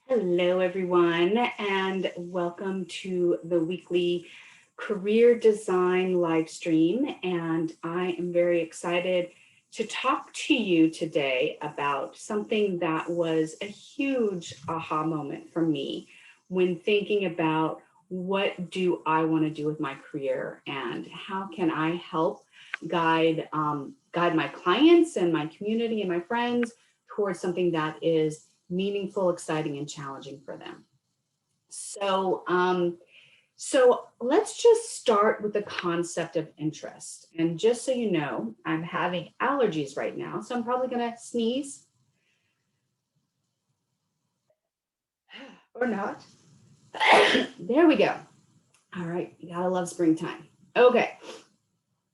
Hello, everyone, and welcome to the weekly career design live stream. And I am very excited to talk to you today about something that was a huge aha moment for me when thinking about what do I want to do with my career and how can I help guide my clients and my community and my friends towards something that is meaningful, exciting, and challenging for them. So, so let's just start with the concept of interest. And just so you know, I'm having allergies right now, so I'm probably going to sneeze or not. There we go. All right, you gotta love springtime. Okay,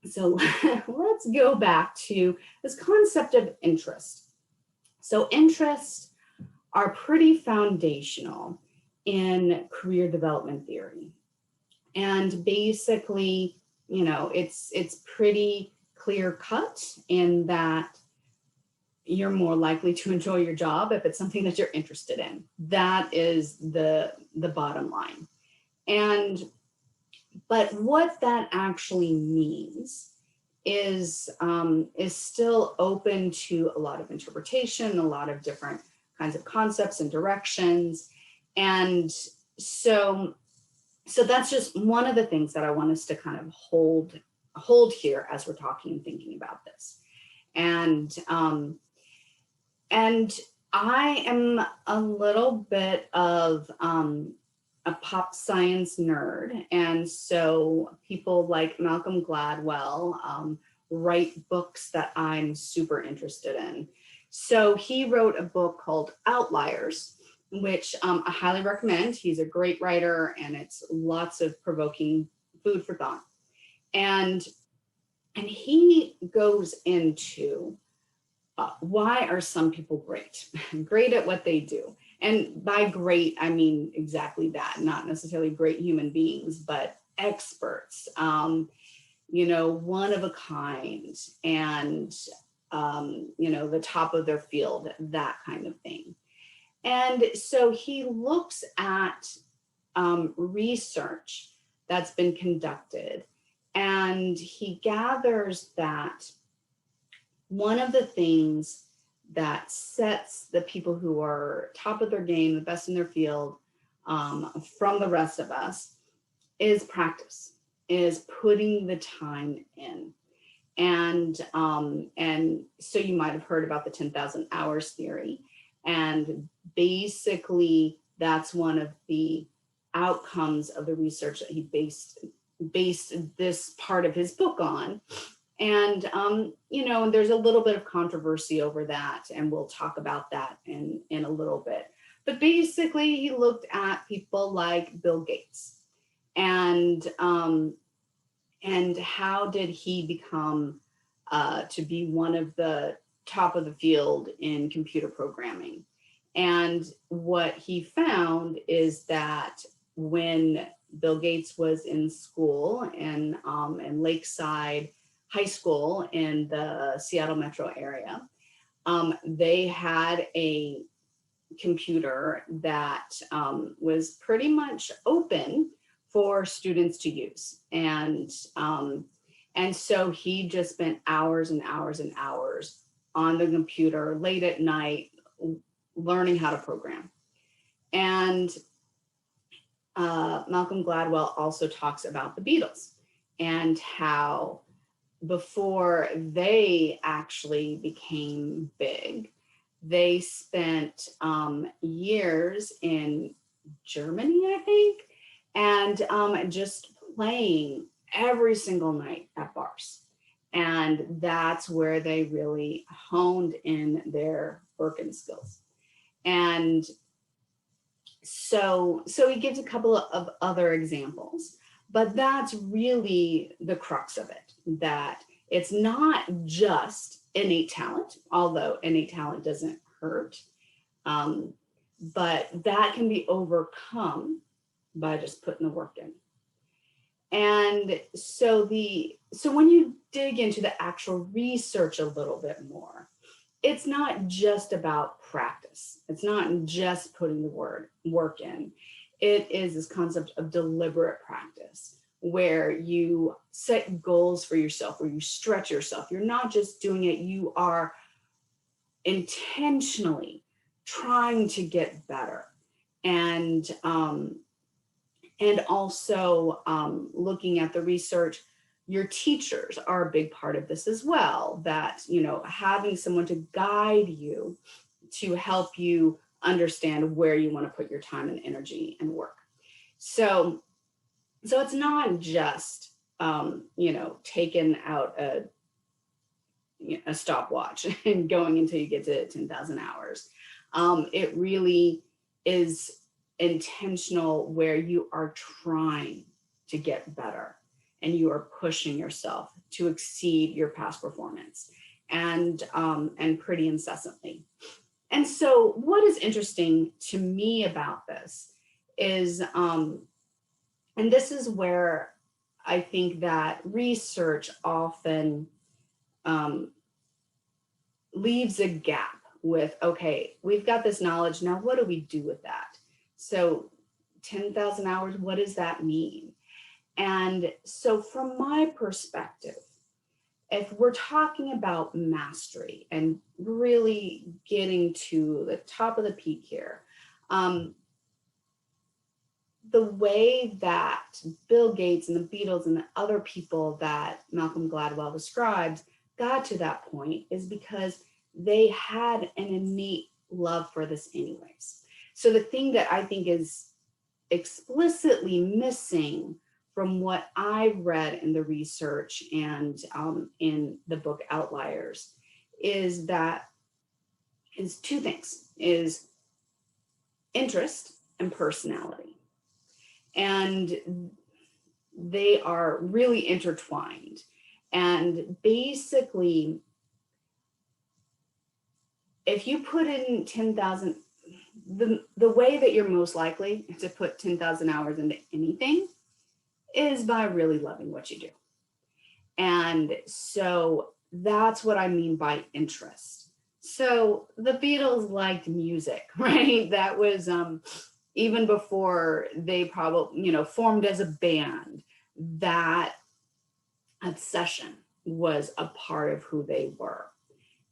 so let's go back to this concept of interest. So, interests are pretty foundational in career development theory. And basically, it's pretty clear cut in that you're more likely to enjoy your job if it's something that you're interested in. That is the bottom line. And but what that actually means is still open to a lot of interpretation, a lot of different kinds of concepts and directions. And so so that's just one of the things that I want us to kind of hold here as we're talking and thinking about this. And and I am a little bit of a pop science nerd, and so people like Malcolm Gladwell write books that I'm super interested in. So he wrote a book called Outliers, which I highly recommend. He's a great writer, and it's lots of provoking food for thought. And and he goes into why are some people great, great at what they do. And by great, I mean exactly that, not necessarily great human beings, but experts, one of a kind, and the top of their field, that kind of thing. And so he looks at research that's been conducted, and he gathers that one of the things that sets the people who are top of their game, the best in their field, from the rest of us is practice, is putting the time in. And so you might have heard about the 10,000 hours theory. And basically, that's one of the outcomes of the research that he based this part of his book on. And there's a little bit of controversy over that, and we'll talk about that in a little bit. But basically, he looked at people like Bill Gates, and how did he become to be one of the top of the field in computer programming. And what he found is that when Bill Gates was in school in Lakeside High School in the Seattle metro area, they had a computer that was pretty much open for students to use. And so he just spent hours and hours and hours on the computer late at night learning how to program. And Malcolm Gladwell also talks about the Beatles and how before they actually became big, they spent years in Germany, I think, and just playing every single night at bars. And that's where they really honed in their working skills. And so he gives a couple of other examples, but that's really the crux of it, that it's not just innate talent, although innate talent doesn't hurt, but that can be overcome by just putting the work in. And so when you dig into the actual research a little bit more, it's not just about practice. It's not just putting the work in. It is this concept of deliberate practice where you set goals for yourself, where you stretch yourself. You're not just doing it, you are intentionally trying to get better. And also looking at the research, your teachers are a big part of this as well, that, you know, having someone to guide you to help you understand where you want to put your time and energy and work. So it's not just you know, taking out a stopwatch and going until you get to 10,000 hours. It really is intentional, where you are trying to get better and you are pushing yourself to exceed your past performance, and pretty incessantly. And so what is interesting to me about this is, and this is where I think that research often leaves a gap with, okay, we've got this knowledge, now what do we do with that? So 10,000 hours, what does that mean? And so from my perspective, if we're talking about mastery and really getting to the top of the peak here, the way that Bill Gates and the Beatles and the other people that Malcolm Gladwell described got to that point is because they had an innate love for this anyways. So the thing that I think is explicitly missing from what I read in the research and in the book Outliers is two things, is interest and personality. And they are really intertwined. And basically, if you put in 10,000, the way that you're most likely to put 10,000 hours into anything is by really loving what you do. And so that's what I mean by interest. So the Beatles liked music, right? That was even before they probably, you know, formed as a band, that obsession was a part of who they were.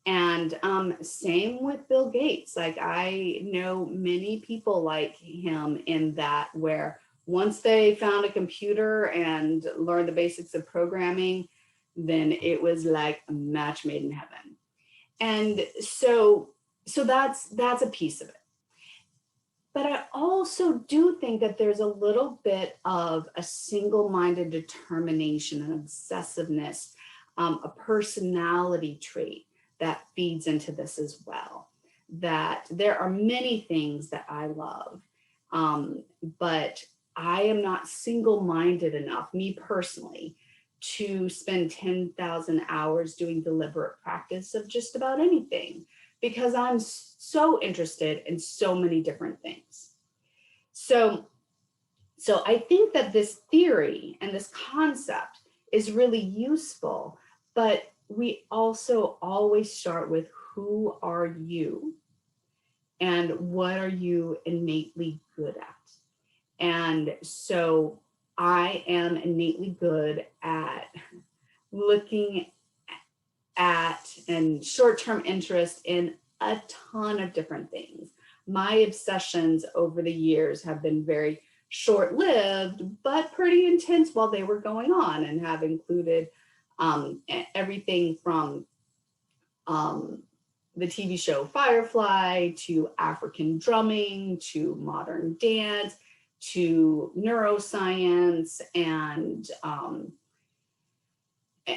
And same with Bill Gates. Like, I know many people like him in that, where once they found a computer and learned the basics of programming, then it was like a match made in heaven. And so that's a piece of it. But I also do think that there's a little bit of a single-minded determination and obsessiveness, a personality trait that feeds into this as well. That there are many things that I love, but I am not single-minded enough, me personally, to spend 10,000 hours doing deliberate practice of just about anything, because I'm so interested in so many different things. So I think that this theory and this concept is really useful, but we also always start with, who are you and what are you innately good at? And so I am innately good at looking at and short-term interest in a ton of different things. My obsessions over the years have been very short-lived, but pretty intense while they were going on, and have included everything from the TV show Firefly, to African drumming, to modern dance, to neuroscience, and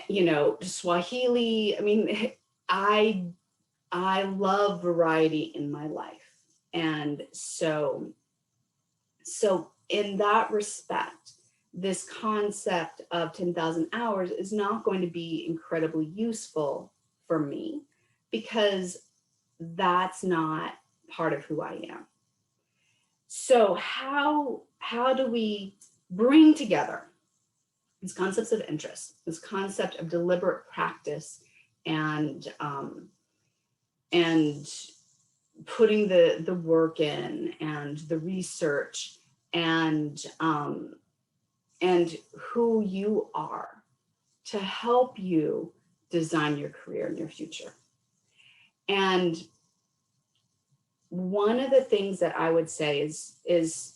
you know, Swahili. I mean, I love variety in my life. And so in that respect, this concept of 10,000 hours is not going to be incredibly useful for me, because that's not part of who I am. So how do we bring together these concepts of interest, this concept of deliberate practice, and and putting the work in and the research and who you are to help you design your career and your future. And one of the things that I would say is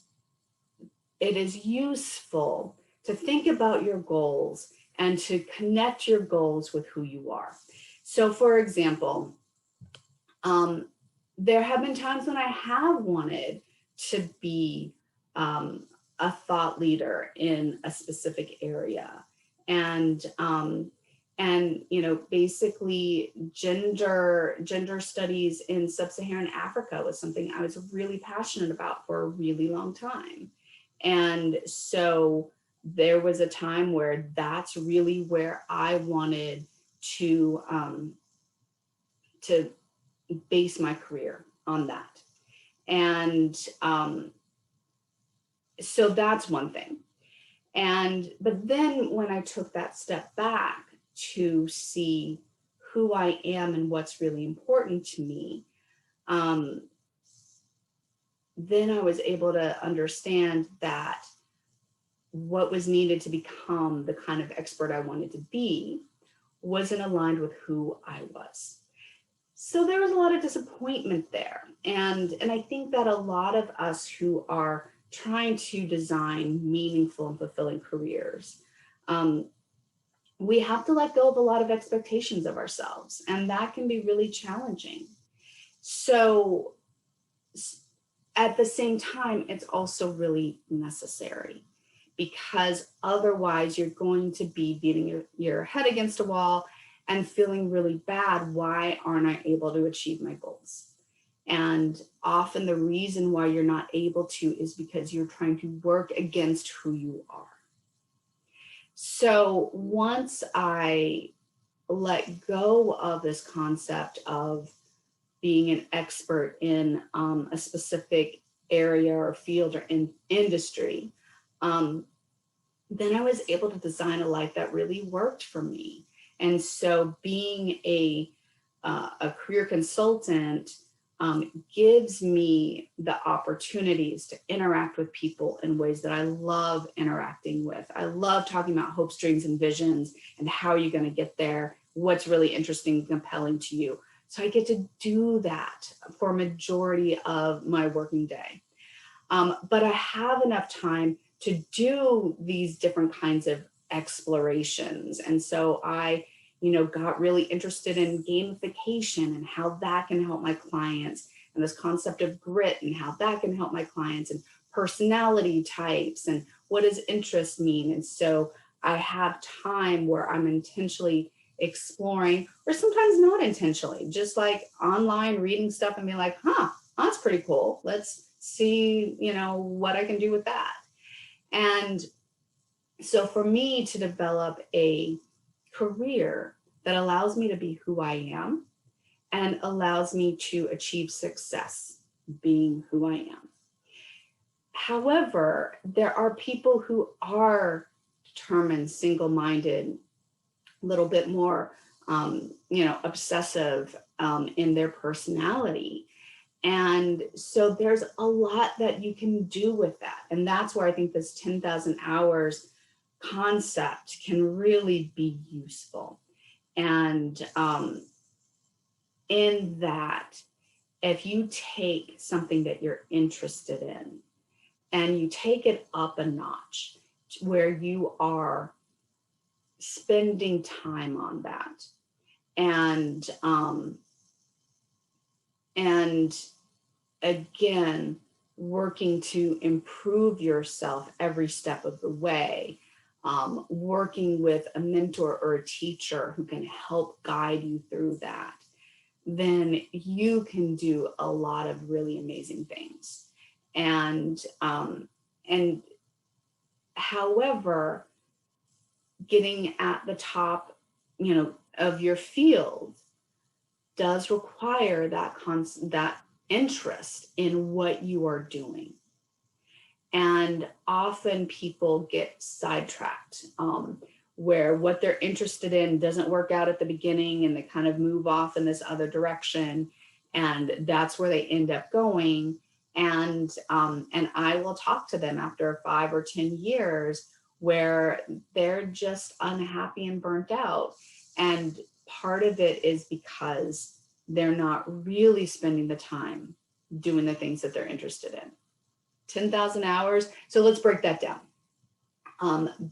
it is useful to think about your goals and to connect your goals with who you are. So for example, there have been times when I have wanted to be a thought leader in a specific area. And basically gender studies in sub-Saharan Africa was something I was really passionate about for a really long time. And so there was a time where that's really where I wanted to base my career on that. And so that's one thing. But then when I took that step back to see who I am and what's really important to me, then I was able to understand that what was needed to become the kind of expert I wanted to be wasn't aligned with who I was. So there was a lot of disappointment there. And I think that a lot of us who are trying to design meaningful and fulfilling careers, we have to let go of a lot of expectations of ourselves, and that can be really challenging. So at the same time, it's also really necessary, because otherwise you're going to be beating your head against a wall and feeling really bad. Why aren't I able to achieve my goals? And often the reason why you're not able to is because you're trying to work against who you are. So once I let go of this concept of being an expert in a specific area or field or in industry, then I was able to design a life that really worked for me. And so being a career consultant gives me the opportunities to interact with people in ways that I love interacting with. I love talking about hopes, dreams, and visions, and how you're going to get there, what's really interesting and compelling to you. So I get to do that for a majority of my working day. But I have enough time to do these different kinds of explorations. And so I got really interested in gamification and how that can help my clients, and this concept of grit and how that can help my clients, and personality types and what does interest mean. And so I have time where I'm intentionally exploring, or sometimes not intentionally, just like online reading stuff and being like, that's pretty cool. Let's see, what I can do with that. And so for me to develop a career that allows me to be who I am and allows me to achieve success being who I am. However, there are people who are determined, single-minded, a little bit more, obsessive in their personality. And so there's a lot that you can do with that. And that's where I think this 10,000 hours concept can really be useful. And in that, if you take something that you're interested in and you take it up a notch where you are spending time on that and again, working to improve yourself every step of the way, working with a mentor or a teacher who can help guide you through that, then you can do a lot of really amazing things. And however, getting at the top, of your field does require that interest in what you are doing. And often people get sidetracked, where what they're interested in doesn't work out at the beginning and they kind of move off in this other direction. And that's where they end up going. And I will talk to them after 5 or 10 years where they're just unhappy and burnt out. And part of it is because they're not really spending the time doing the things that they're interested in. 10,000 hours. So let's break that down.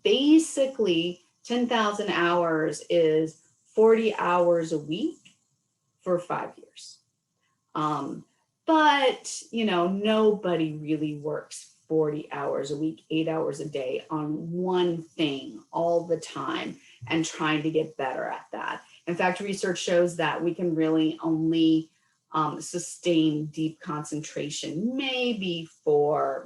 Basically, 10,000 hours is 40 hours a week for 5 years. But, you know, nobody really works 40 hours a week, 8 hours a day on one thing all the time and trying to get better at that. In fact, research shows that we can really only sustain deep concentration maybe for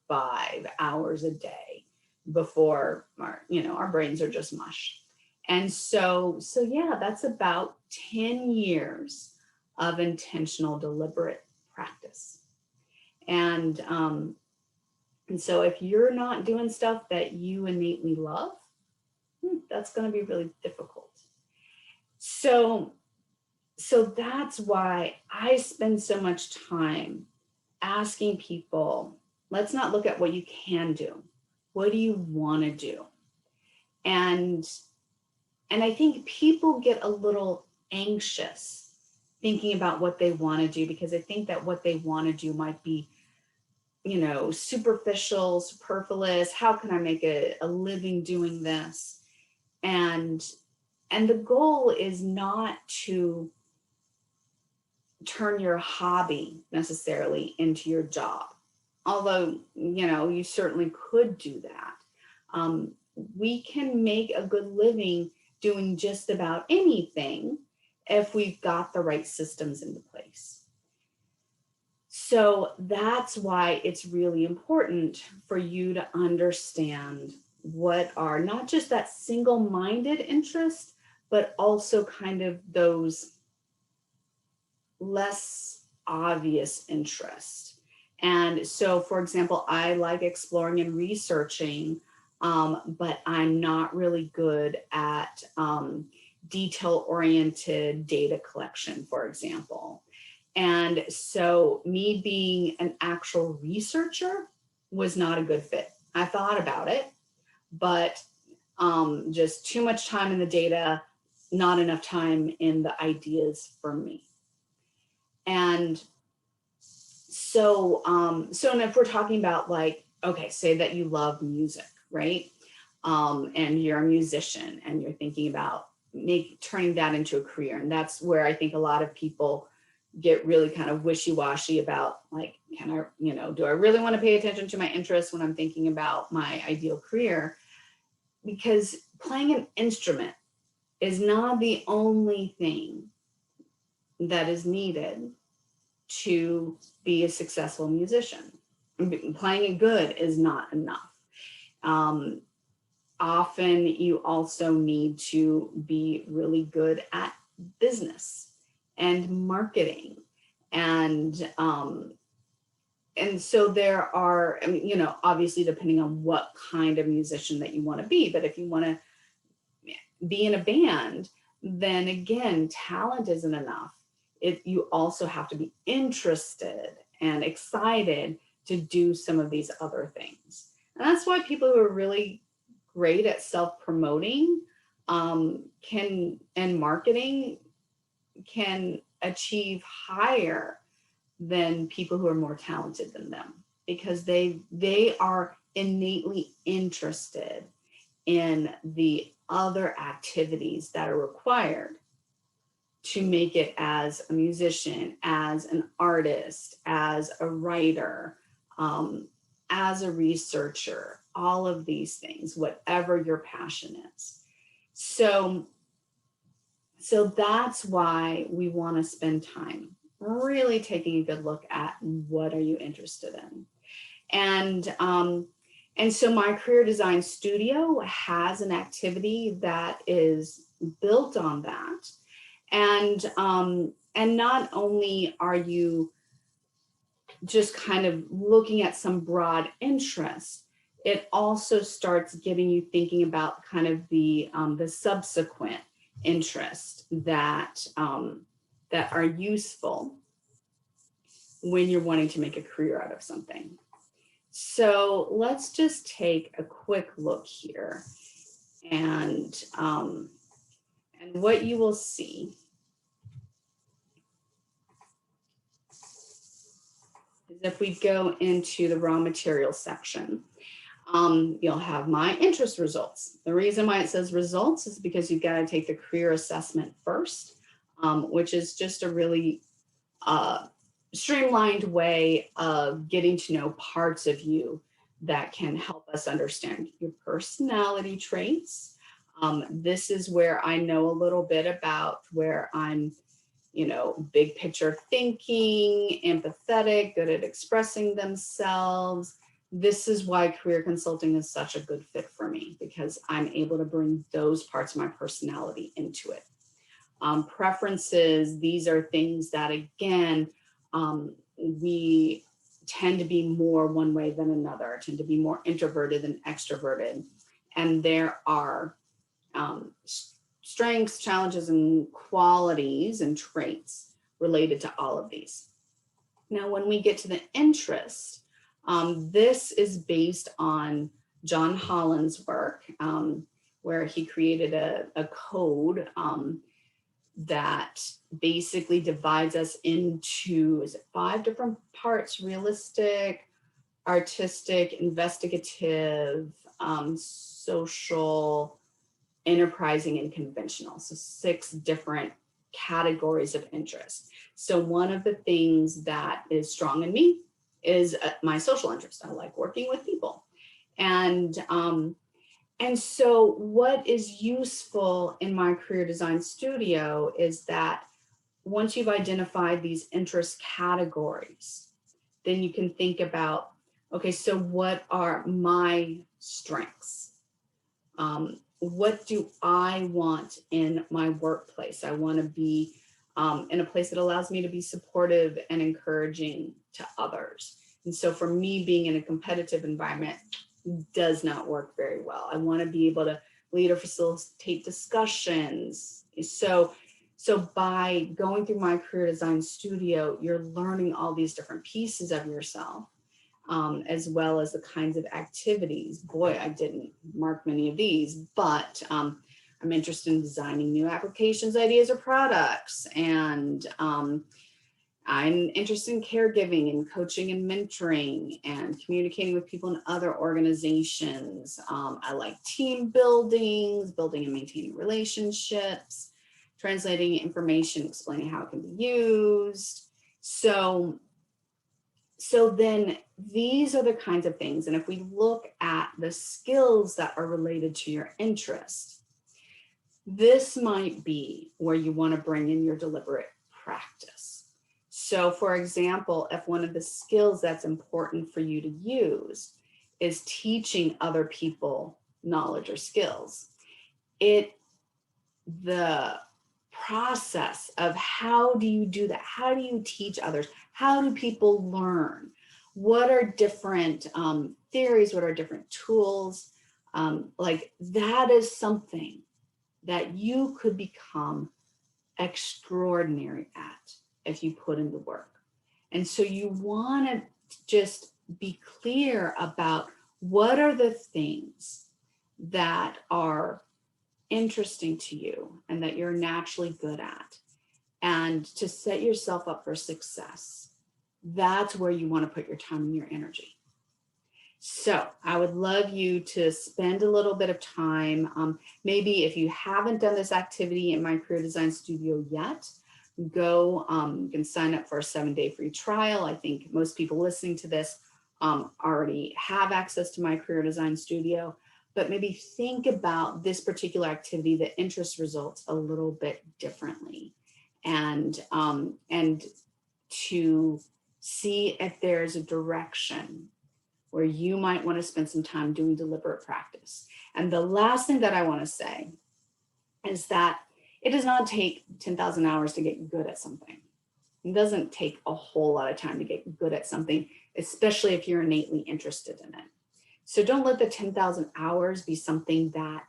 5 hours a day before our brains are just mush. And so yeah, that's about 10 years of intentional, deliberate practice. And so if you're not doing stuff that you innately love, that's going to be really difficult. So that's why I spend so much time asking people, let's not look at what you can do. What do you want to do? And I think people get a little anxious thinking about what they want to do because they think that what they want to do might be, superficial, superfluous. How can I make a living doing this? And the goal is not to turn your hobby necessarily into your job. Although, you certainly could do that. We can make a good living doing just about anything if we've got the right systems into place. So that's why it's really important for you to understand what are not just that single-minded interest, but also kind of those less obvious interests. And so, for example, I like exploring and researching, but I'm not really good at detail-oriented data collection, for example. And so me being an actual researcher was not a good fit. I thought about it, but just too much time in the data, not enough time in the ideas for me. And so if we're talking about say that you love music, right? And you're a musician and you're thinking about turning that into a career. And that's where I think a lot of people get really kind of wishy-washy about do I really want to pay attention to my interests when I'm thinking about my ideal career? Because playing an instrument is not the only thing that is needed to be a successful musician. Playing it good is not enough. Often you also need to be really good at business and marketing. And so there are, obviously depending on what kind of musician that you want to be, but if you want to be in a band, then again, talent isn't enough. You also have to be interested and excited to do some of these other things. And that's why people who are really great at self-promoting and marketing can achieve higher than people who are more talented than them, because they are innately interested in the other activities that are required to make it as a musician, as an artist, as a writer, as a researcher, all of these things, whatever your passion is. So that's why we want to spend time really taking a good look at what are you interested in. And so my career design studio has an activity that is built on that. And not only are you just kind of looking at some broad interest, it also starts getting you thinking about kind of the subsequent interest that that are useful when you're wanting to make a career out of something. So let's just take a quick look here, and what you will see is if we go into the raw materials section, you'll have my interest results. The reason why it says results is because you've got to take the career assessment first, which is just a really streamlined way of getting to know parts of you that can help us understand your personality traits. This is where I know a little bit about where I'm, big picture thinking, empathetic, good at expressing themselves. This is why career consulting is such a good fit for me, because I'm able to bring those parts of my personality into it. Preferences, these are things that, again, we tend to be more one way than another, tend to be more introverted than extroverted. And there are strengths, challenges, and qualities and traits related to all of these. Now, when we get to the interest, this is based on John Holland's work, where he created a code that basically divides us into, is it 5 different parts? Realistic, artistic, investigative, social, enterprising, and conventional. So 6 different categories of interest. So one of the things that is strong in me is my social interest. I like working with people. And so what is useful in my career design studio is that once you've identified these interest categories, then you can think about, okay, so what are my strengths? What do I want in my workplace? I want to be in a place that allows me to be supportive and encouraging to others. And so for me, being in a competitive environment does not work very well. I want to be able to lead or facilitate discussions. So by going through my career design studio, you're learning all these different pieces of yourself, as well as the kinds of activities. Boy, I didn't mark many of these, but I'm interested in designing new applications, ideas, or products. And I'm interested in caregiving and coaching and mentoring and communicating with people in other organizations. I like team building and maintaining relationships, translating information, explaining how it can be used. So then these are the kinds of things. And if we look at the skills that are related to your interest, this might be where you want to bring in your deliberate practice. So for example, if one of the skills that's important for you to use is teaching other people knowledge or skills, the process of how do you do that? How do you teach others? How do people learn? What are different theories? What are different tools? Like that is something that you could become extraordinary at if you put in the work. And so you want to just be clear about what are the things that are interesting to you and that you're naturally good at, and to set yourself up for success. That's where you want to put your time and your energy. So I would love you to spend a little bit of time. Maybe if you haven't done this activity in my career design studio yet, go, you can sign up for a 7-day free trial. I think most people listening to this already have access to my career design studio, but maybe think about this particular activity, the interest results, a little bit differently, and to see if there's a direction where you might want to spend some time doing deliberate practice. And the last thing that I want to say is that it does not take 10,000 hours to get good at something. It doesn't take a whole lot of time to get good at something, especially if you're innately interested in it. So don't let the 10,000 hours be something that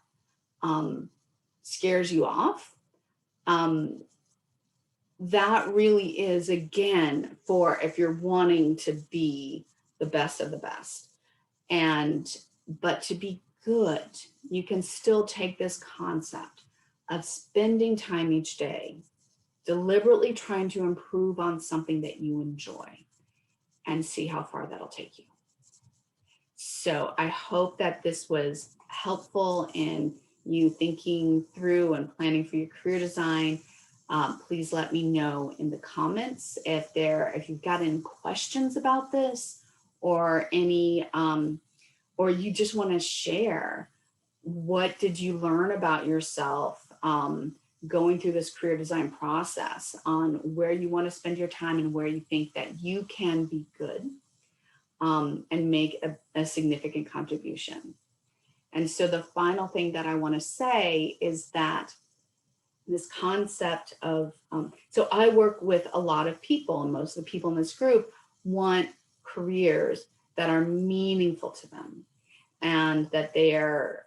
scares you off. that really is, again, for if you're wanting to be the best of the best. But to be good, you can still take this concept of spending time each day, deliberately trying to improve on something that you enjoy, and see how far that'll take you. So I hope that this was helpful in you thinking through and planning for your career design. Please let me know in the comments if you've got any questions about this, or or you just want to share, what did you learn about yourself going through this career design process, on where you want to spend your time and where you think that you can be good and make a significant contribution. And so the final thing that I want to say is that this concept of, so I work with a lot of people, and most of the people in this group want careers that are meaningful to them, and that they are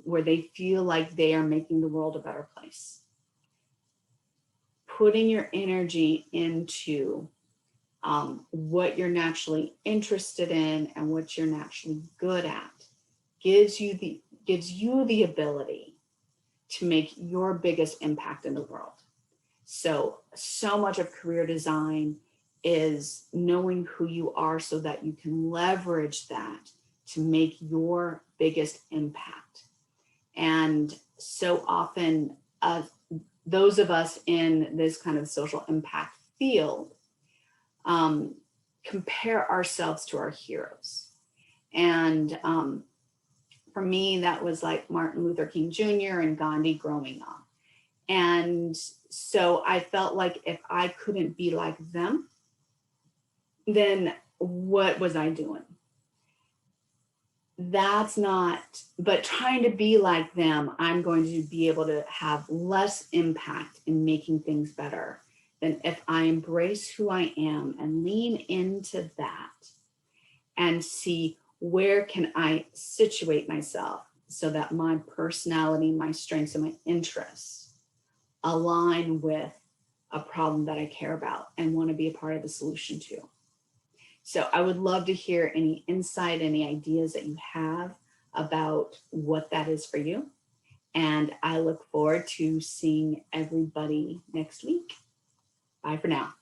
where they feel like they are making the world a better place. Putting your energy into what you're naturally interested in and what you're naturally good at gives you the ability to make your biggest impact in the world. So much of career design is knowing who you are so that you can leverage that to make your biggest impact. And so often, those of us in this kind of social impact field compare ourselves to our heroes. And for me, that was like Martin Luther King Jr. and Gandhi growing up. And so I felt like if I couldn't be like them, then what was I doing? That's not, but trying to be like them, I'm going to be able to have less impact in making things better than if I embrace who I am and lean into that and see where can I situate myself so that my personality, my strengths, and my interests align with a problem that I care about and want to be a part of the solution to. So I would love to hear any insight, any ideas that you have about what that is for you. And I look forward to seeing everybody next week. Bye for now.